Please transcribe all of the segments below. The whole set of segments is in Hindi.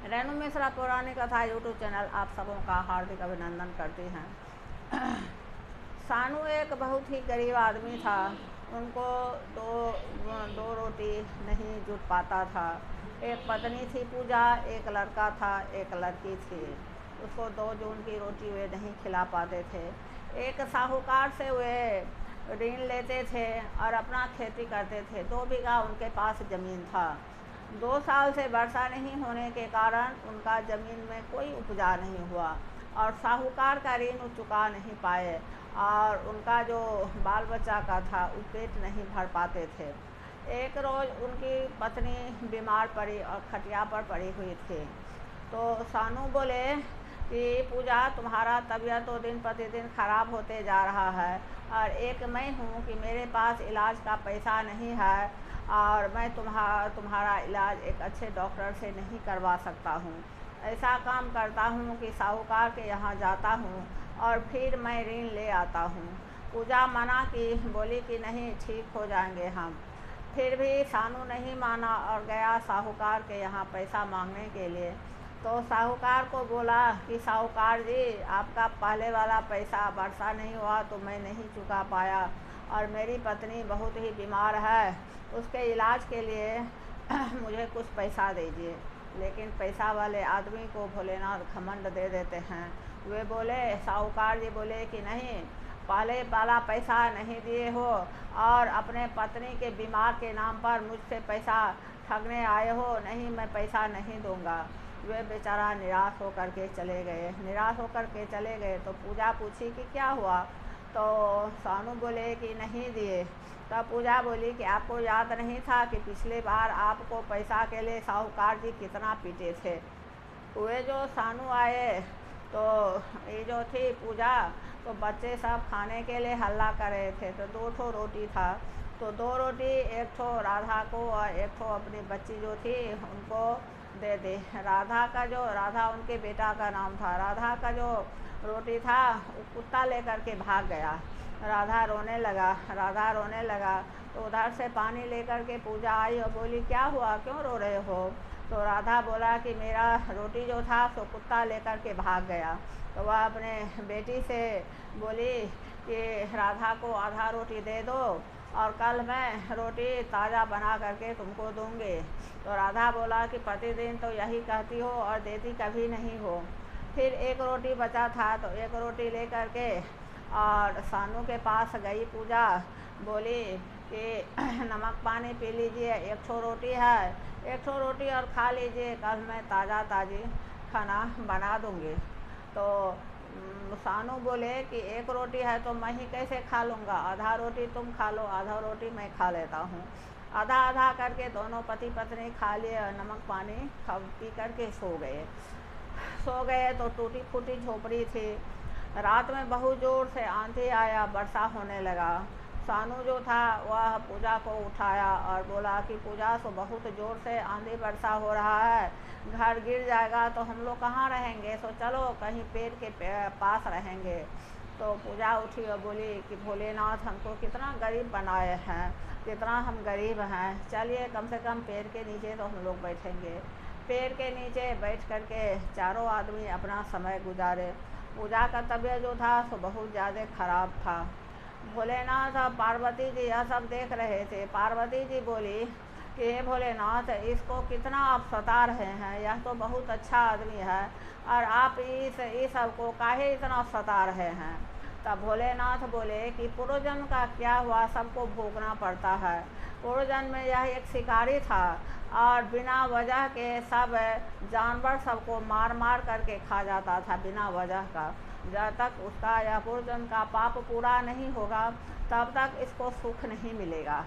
रेणु मिश्रा पौराणिक कथा यूट्यूब चैनल आप सबों का हार्दिक अभिनंदन करती हैं। सानू एक बहुत ही गरीब आदमी था। उनको दो रोटी नहीं जुट पाता था। एक पत्नी थी पूजा, एक लड़का था, एक लड़की थी। उसको 2 जून की रोटी वे नहीं खिला पाते थे। एक साहूकार से वे ऋण लेते थे और अपना खेती करते थे। 2 बीघा उनके पास ज़मीन था। 2 साल से वर्षा नहीं होने के कारण उनका ज़मीन में कोई उपजा नहीं हुआ और साहूकार का ऋण चुका नहीं पाए और उनका जो बाल बच्चा का था वो पेट नहीं भर पाते थे। एक रोज़ उनकी पत्नी बीमार पड़ी और खटिया पर पड़ी हुई थी। तो सानू बोले कि पूजा, तुम्हारा तबीयत तो दिन प्रतिदिन ख़राब होते जा रहा है और एक मैं हूँ कि मेरे पास इलाज का पैसा नहीं है और मैं तुम्हारा इलाज एक अच्छे डॉक्टर से नहीं करवा सकता हूँ। ऐसा काम करता हूँ कि साहूकार के यहाँ जाता हूँ और फिर मैं ऋण ले आता हूँ। पूजा मना की, बोली कि नहीं, ठीक हो जाएंगे हम। फिर भी सानू नहीं माना और गया साहूकार के यहाँ पैसा मांगने के लिए। तो साहूकार को बोला कि साहूकार जी, आपका पहले वाला पैसा वर्षा नहीं हुआ तो मैं नहीं चुका पाया और मेरी पत्नी बहुत ही बीमार है, उसके इलाज के लिए मुझे कुछ पैसा दीजिए। लेकिन पैसा वाले आदमी को भोलेनाथ घमंड दे देते हैं। वे बोले, साहूकार जी बोले कि नहीं, पहले वाला पैसा नहीं दिए हो और अपने पत्नी के बीमार के नाम पर मुझसे पैसा ठगने आए हो, नहीं, मैं पैसा नहीं दूंगा। वे बेचारा निराश होकर के चले गए। तो पूजा पूछी कि क्या हुआ, तो सानू बोले कि नहीं दिए। तब पूजा बोली कि आपको याद नहीं था कि पिछले बार आपको पैसा के लिए साहूकार जी कितना पीटे थे। वे जो सानू आए तो ये जो थी पूजा, तो बच्चे सब खाने के लिए हल्ला कर रहे थे। तो 2 ठो रोटी था, तो 2 रोटी, एक ठो राधा को और एक ठो अपनी बच्ची जो थी उनको दे दे। राधा उनके बेटा का नाम था। राधा का जो रोटी था वो कुत्ता लेकर के भाग गया। राधा रोने लगा। तो उधर से पानी लेकर के पूजा आई और बोली, क्या हुआ, क्यों रो रहे हो? तो राधा बोला कि मेरा रोटी जो था तो कुत्ता लेकर के भाग गया। तो वह अपने बेटी से बोली कि राधा को आधा रोटी दे दो और कल मैं रोटी ताज़ा बना करके तुमको दूंगी। तो राधा बोला कि प्रतिदिन तो यही कहती हो और देती कभी नहीं हो। फिर एक रोटी बचा था तो एक रोटी ले करके और सानू के पास गई पूजा, बोली कि नमक पानी पी लीजिए, एक ठो रोटी है, एक ठो रोटी और खा लीजिए, कल मैं ताज़ी खाना बना दूंगी। तो सानू बोले कि एक रोटी है तो मैं ही कैसे खा लूँगा, आधा रोटी तुम खा लो, आधा रोटी मैं खा लेता हूँ। आधा करके दोनों पति पत्नी खा लिए और नमक पानी पी करके सो गए। तो टूटी फूटी झोपड़ी थी। रात में बहुत ज़ोर से आंधी आया, वर्षा होने लगा। सानू जो था वह पूजा को उठाया और बोला कि पूजा, तो बहुत ज़ोर से आंधी वर्षा हो रहा है, घर गिर जाएगा तो हम लोग कहाँ रहेंगे, तो चलो कहीं पेड़ के पास रहेंगे। तो पूजा उठी और बोली कि भोलेनाथ हमको कितना गरीब बनाए हैं, कितना हम गरीब हैं, चलिए कम से कम पेड़ के नीचे तो हम लोग बैठेंगे। पेड़ के नीचे बैठ कर के चारों आदमी अपना समय गुजारे। पूजा का तबीयत जो था तो बहुत ज़्यादा ख़राब था। भोलेनाथ और पार्वती जी यह सब देख रहे थे। पार्वती जी बोली कि हे भोलेनाथ, इसको कितना आप सता रहे हैं, यह तो बहुत अच्छा आदमी है और आप इस सबको काहे इतना सता रहे हैं। तब भोलेनाथ बोले कि पूर्वजन्म का क्या हुआ, सबको भोगना पड़ता है। पूर्वजन्म में यह एक शिकारी था और बिना वजह के सब जानवर सबको मार करके खा जाता था बिना वजह का। जब तक उसका यह पूर्वजन्म का पाप पूरा नहीं होगा तब तक इसको सुख नहीं मिलेगा।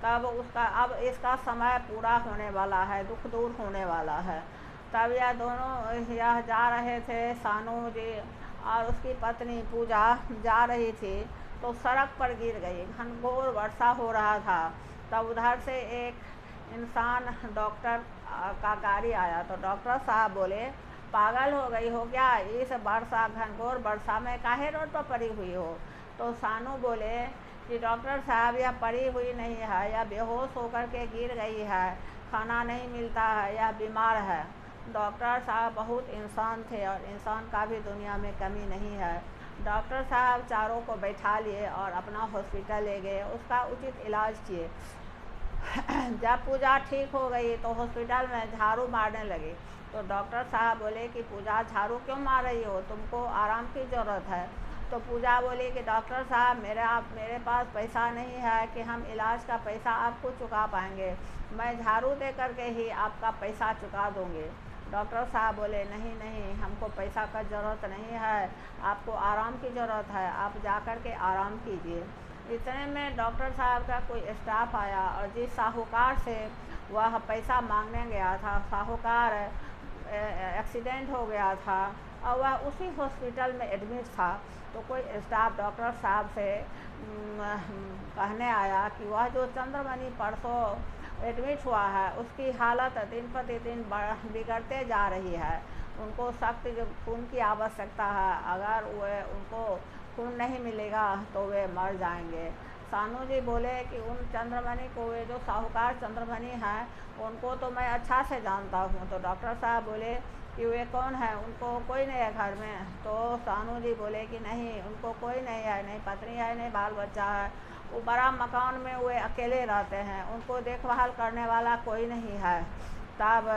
अब इसका समय पूरा होने वाला है, दुख दूर होने वाला है। तब यह जा रहे थे, सानू जी और उसकी पत्नी पूजा जा रही थी तो सड़क पर गिर गई। घनघोर वर्षा हो रहा था। तब उधर से एक इंसान डॉक्टर का गाड़ी आया। तो डॉक्टर साहब बोले, पागल हो गई हो क्या, इस घनघोर वर्षा में काहे रोड पर पड़ी हुई हो? तो सानू बोले कि डॉक्टर साहब, यह पड़ी हुई नहीं है, यह बेहोश होकर के गिर गई है, खाना नहीं मिलता है, यह बीमार है। डॉक्टर साहब बहुत इंसान थे और इंसान का भी दुनिया में कमी नहीं है। डॉक्टर साहब चारों को बैठा लिए और अपना हॉस्पिटल ले गए, उसका उचित इलाज किए। जब पूजा ठीक हो गई तो हॉस्पिटल में झाड़ू मारने लगे। तो डॉक्टर साहब बोले कि पूजा झाड़ू क्यों मार रही हो, तुमको आराम की ज़रूरत है। तो पूजा बोली कि डॉक्टर साहब मेरे पास पैसा नहीं है कि हम इलाज का पैसा आपको चुका पाएंगे, मैं झाड़ू दे करके ही आपका पैसा चुका दूँगी। डॉक्टर साहब बोले नहीं नहीं, हमको पैसा का ज़रूरत नहीं है, आपको आराम की ज़रूरत है, आप जा कर के आराम कीजिए। इतने में डॉक्टर साहब का कोई स्टाफ आया और जिस साहूकार से वह पैसा मांगने गया था, साहूकार एक्सीडेंट हो गया था और वह उसी हॉस्पिटल में एडमिट था। तो कोई स्टाफ डॉक्टर साहब से कहने आया कि वह जो चंद्रमणि परसों एडमिट हुआ है उसकी हालत दिन प्रतिदिन बिगड़ते जा रही है, उनको सख्त जो खून की आवश्यकता है, अगर वे उनको खून नहीं मिलेगा तो वे मर जाएंगे। सानू जी बोले कि उन चंद्रमणि को, वे जो साहूकार चंद्रमणि हैं उनको तो मैं अच्छा से जानता हूँ। तो डॉक्टर साहब बोले कि वे कौन है, उनको कोई नहीं है घर में। तो सानू जी बोले कि नहीं, उनको कोई नहीं है, नहीं पत्नी है नहीं बाल बच्चा है, वो बड़ा मकान में वे अकेले रहते हैं, उनको देखभाल करने वाला कोई नहीं है। तब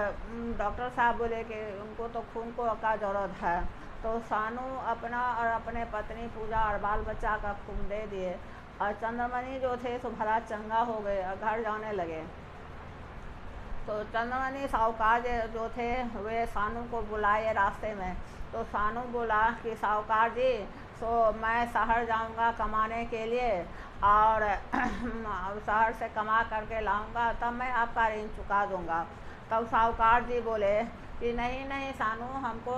डॉक्टर साहब बोले कि उनको तो खून को का ज़रूरत है। तो सानू अपना और अपने पत्नी पूजा और बाल बच्चा का खून दे दिए और चंद्रमणि जो थे सो भला चंगा हो गए और घर जाने लगे। तो चंद्रमणि साहूकार जो थे वे सानू को बुलाए रास्ते में। तो सानू बोला कि साहूकार जी, तो मैं शहर जाऊंगा कमाने के लिए और शहर से कमा करके लाऊंगा, तब मैं आपका ऋण चुका दूंगा। तब साहूकार जी बोले कि नहीं नहीं सानू, हमको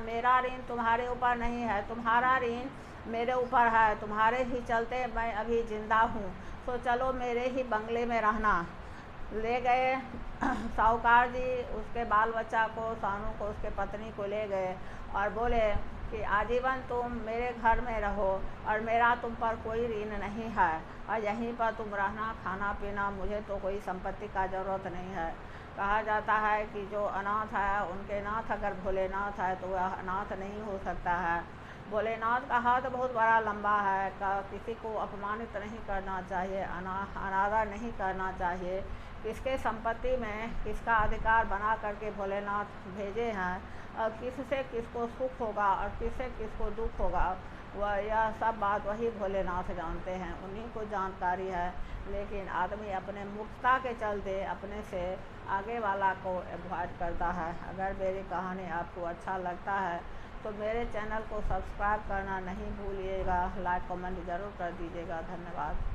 मेरा ऋण तुम्हारे ऊपर नहीं है, तुम्हारा ऋण मेरे ऊपर है, तुम्हारे ही चलते मैं अभी ज़िंदा हूँ, तो चलो मेरे ही बंगले में रहना। ले गए साहूकार जी उसके बाल बच्चा को, सानू को, उसके पत्नी को ले गए और बोले कि आजीवन तुम मेरे घर में रहो और मेरा तुम पर कोई ऋण नहीं है और यहीं पर तुम रहना, खाना पीना, मुझे तो कोई संपत्ति का ज़रूरत नहीं है। कहा जाता है कि जो अनाथ है उनके नाथ अगर भोलेनाथ है तो वह अनाथ नहीं हो सकता है। भोलेनाथ का हाथ बहुत बड़ा लंबा है, किसी को अपमानित नहीं करना चाहिए, अनादर नहीं करना चाहिए। किसके संपत्ति में किसका अधिकार बना करके भोलेनाथ भेजे हैं और किससे किसको सुख होगा और किससे किसको दुख होगा, वह यह सब बात वही भोलेनाथ जानते हैं, उन्हीं को जानकारी है। लेकिन आदमी अपने मूर्खता के चलते अपने से आगे वाला को अवॉइड करता है। अगर मेरी कहानी आपको अच्छा लगता है तो मेरे चैनल को सब्सक्राइब करना नहीं भूलिएगा, लाइक कमेंट ज़रूर कर दीजिएगा। धन्यवाद।